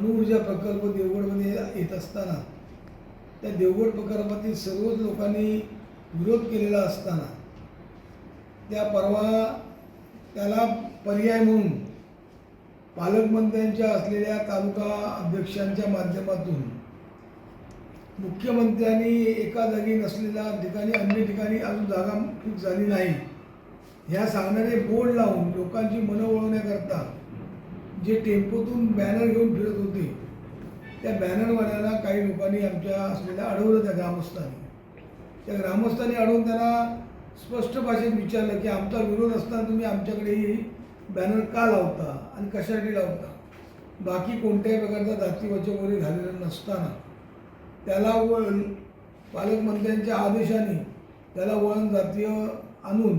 अणुऊर्जा प्रकल्प देवगडमध्ये येत असताना त्या देवगड प्रकल्पातील सर्वच लोकांनी विरोध केलेला असताना त्याला पर्याय म्हणून पालकमंत्र्यांच्या असलेल्या तालुका अध्यक्षांच्या माध्यमातून मुख्यमंत्र्यांनी एका जागी नसलेल्या ठिकाणी अन्य ठिकाणी अजून जागा फिक्स झाली नाही ह्या सांगणारे बोर्ड लावून लोकांची मनं वळवण्याकरता जे टेम्पोतून बॅनर घेऊन फिरत होते त्या बॅनरवाल्यांना काही लोकांनी आमच्या असलेल्या अडवलं. त्या ग्रामस्थांनी अडवून त्यांना स्पष्ट भाषेत विचारलं की आमचा विरोध असताना तुम्ही आमच्याकडेही बॅनर का लावता आणि कशासाठी लावता. बाकी कोणत्याही प्रकारचा जातीवाचक वगैरे झालेला नसताना त्याला पालकमंत्र्यांच्या आदेशाने त्याला वळण जातीय आणून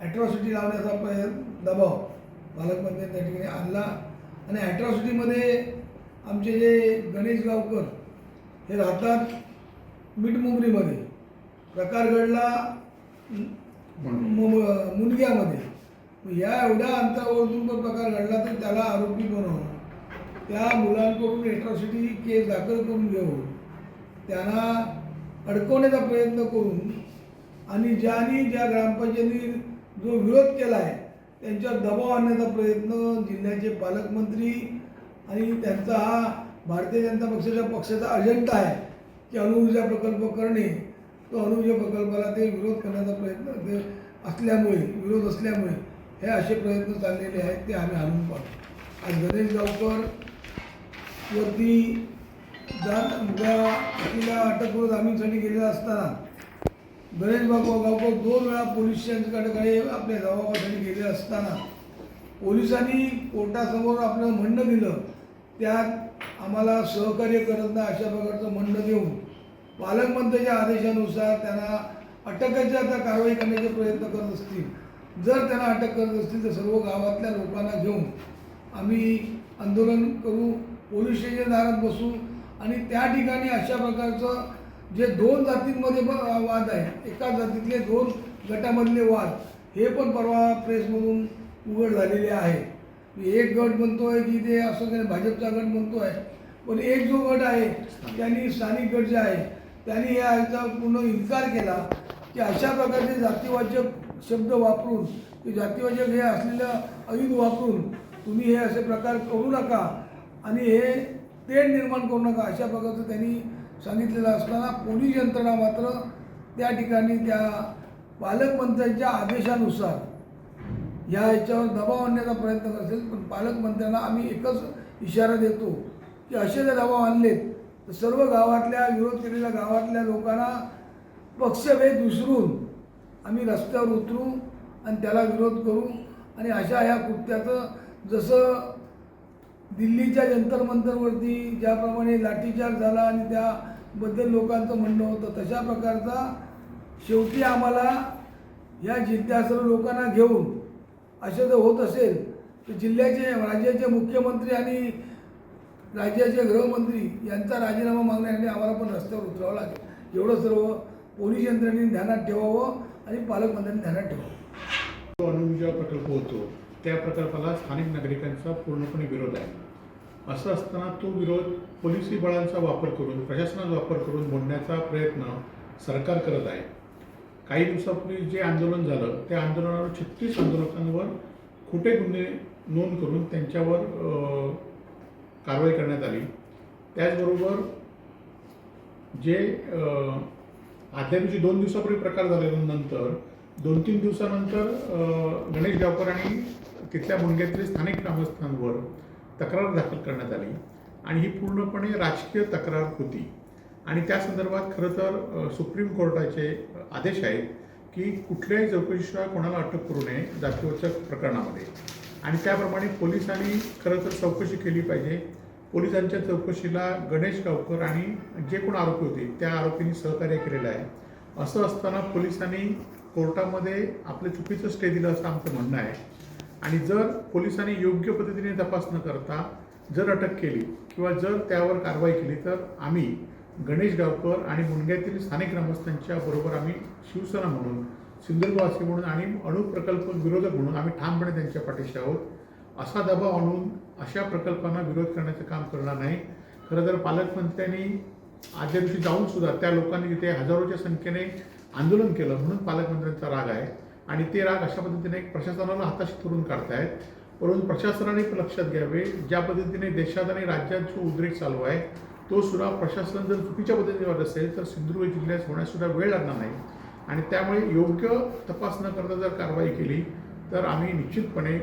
ॲट्रॉसिटी लावण्याचा दबाव पालकमंत्र्यांनी त्या ठिकाणी आणला. आणि ॲट्रॉसिटीमध्ये आमचे जे गणेश गावकर हे राहतात मिठमुंबरीमध्ये, प्रकार घडला मुनग्यामध्ये. या एवढ्या अंतरावरून पण प्रकार घडला तर त्याला आरोपी बनवून त्या मुलांकडून ॲट्रॉसिटी केस दाखल करून घेऊन त्यांना अडकवण्याचा प्रयत्न करून आणि ज्या ग्रामपंचायतीने जो विरोध केला आहे त्यांच्यावर दबाव आणण्याचा प्रयत्न जिल्ह्याचे पालकमंत्री आणि त्यांचा हा भारतीय जनता पक्षाचा अजेंडा आहे की अणुऊर्जा प्रकल्प करणे. तो अणुऊर्जा प्रकल्पाला ते विरोध करण्याचा प्रयत्न विरोध असल्यामुळे हे असे प्रयत्न चाललेले आहेत ते आम्ही आणून पाहतो. आज गणेश गावकर वरती तिला अटकपूर्व जामीनसाठी गेलेला असताना गणेश गावकर 2 वेळा पोलीस स्टेशनकडे आपल्या जबाबासाठी गेले असताना पोलिसांनी कोर्टासमोर आपलं म्हणणं दिलं. त्यात आम्हाला सहकार्य करत नाही अशा प्रकारचं म्हणणं देऊन पालकमंत्र्यांच्या आदेशानुसार त्यांना अटकेच्या आता कारवाई करण्याचे प्रयत्न करत असतील. जर त्यांना अटक करत असतील तर सर्व गावातल्या लोकांना घेऊन आम्ही आंदोलन करू, पोलीस स्टेशन दारात बसू आणि त्या ठिकाणी अशा प्रकारचं जे 2 जातींमध्ये वाद आहे, एका जातीतले 2 गटामधले वाद हे पण परवा प्रेसमधून उघड झालेले आहे. एक गट म्हणतोय की ते असं काही भाजपचा गट म्हणतोय, पण एक जो गट आहे त्यांनी स्थानिक गट जे आहे त्यांनी याचा पूर्ण इन्कार केला की अशा प्रकारचे जातीवाचक शब्द वापरून की जातीवाचक हे असलेलं आयुध वापरून तुम्ही हे असे प्रकार करू नका आणि हे तेढ निर्माण करू नका अशा प्रकारचं त्यांनी सांगितलेलं असताना पोलीस यंत्रणा मात्र त्या ठिकाणी त्या पालकमंत्र्यांच्या आदेशानुसार याच्यावर दबाव आणण्याचा प्रयत्न करत असेल. पण पालकमंत्र्यांना आम्ही एकच इशारा देतो की असे जर दबाव आणलेत तर सर्व गावातल्या विरोध केलेल्या गावातल्या लोकांना पक्षभेद विसरून आम्ही रस्त्यावर उतरू आणि त्याला विरोध करू. आणि अशा ह्या कृत्याचं जसं दिल्लीच्या जंतर मंतरवरती ज्याप्रमाणे लाठीचार्ज झाला आणि त्याबद्दल लोकांचं म्हणणं होतं तशा प्रकारचा शेवटी आम्हाला या जिल्ह्या सर्व लोकांना घेऊन असे जर होत असेल तर राज्याचे मुख्यमंत्री आणि राज्याचे गृहमंत्री यांचा राजीनामा मागण्यासाठी आम्हाला पण रस्त्यावर उतरावं लागेल. एवढं सर्व पोलीस यंत्रणेने ध्यानात ठेवावं आणि पालकमंत्र्यांनी ध्यानात ठेवावं. जो अणुऊर्जा प्रकल्प होतो त्या प्रकल्पाला स्थानिक नागरिकांचा पूर्णपणे विरोध आहे. असं असताना तो विरोध पोलिसी बळांचा वापर करून प्रशासनाचा वापर करून मोडण्याचा प्रयत्न सरकार करत आहे. काही दिवसापूर्वी जे आंदोलन झालं त्या आंदोलनावर 36 आंदोलकांवर खोटे गुन्हे नोंद करून त्यांच्यावर कारवाई करण्यात आली. त्याचबरोबर जे आदल्या दिवशी 2 दिवसापूर्वी प्रकार झाल्यानंतर 2-3 दिवसानंतर गणेश गावकर आणि तिथल्या मुनग्यातील स्थानिक ग्रामस्थांवर तक्रार दाखल करण्यात आली आणि ही पूर्णपणे राजकीय तक्रार होती. आणि त्या संदर्भात खरं तर सुप्रीम कोर्टाचे आदेश आहेत की कुठल्याही चौकशीशिवाय कोणाला अटक करू नये जातीवाचक प्रकरणामध्ये. आणि त्याप्रमाणे पोलिसांनी खरं तर चौकशी केली पाहिजे. पोलिसांच्या चौकशीला गणेश गावकर आणि जे कोण आरोपी होते त्या आरोपींनी सहकार्य केलेलं आहे. असं असताना पोलिसांनी कोर्टामध्ये आपलं चुकीचं स्टे दिलं असं आमचं म्हणणं आहे. आणि जर पोलिसांनी योग्य पद्धतीने तपास न करता जर अटक केली किंवा जर त्यावर कारवाई केली तर आम्ही गणेश गावकर आणि मुनग्यातील स्थानिक ग्रामस्थांच्या बरोबर आम्ही शिवसेना म्हणून, सिंधुदुर्गवासी म्हणून आणि अणु प्रकल्प विरोधक म्हणून आम्ही ठामपणे त्यांच्या पाठीशी आहोत. असा दबाव आणून अशा प्रकल्पांना विरोध करण्याचं काम करणार नाही. खरं तर पालकमंत्र्यांनी आजच्या दिवशी जाऊन सुद्धा त्या लोकांनी तिथे हजारोच्या संख्येने आंदोलन केलं म्हणून पालकमंत्र्यांचा राग आहे आणि ते राग अशा पद्धतीने प्रशासनाला हाताशी धरून काढतायत. परंतु प्रशासनाने पण लक्षात घ्यावे, ज्या पद्धतीने देशात आणि राज्यात जो उद्रेक चालू आहे तो सुद्धा प्रशासन जर चुकीच्या पद्धतीने वाढत असेल तर सिंधुदुर्ग जिल्ह्यात होण्यास सुद्धा वेळ लागणार नाही आणि त्यामुळे योग्य तपास न करता जर कारवाई केली तर आम्ही निश्चितपणे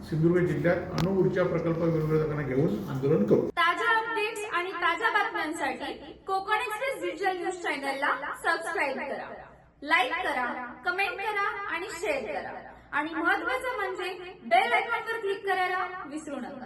सिंधुदुर्ग जिल्ह्यात अणुऊर्जा प्रकल्प विरोधात घेऊन आंदोलन करू. ताज्या अपडेट्स आणि ताज्या बातम्यांसाठी कोकण एक्सप्रेस डिजिटल न्यूज चॅनलला सबस्क्राईब करा, लाईक करा, कमेंट करा आणि शेअर करा आणि महत्त्वाचं म्हणजे बेल आयकॉनवर क्लिक करायला विसरू नका.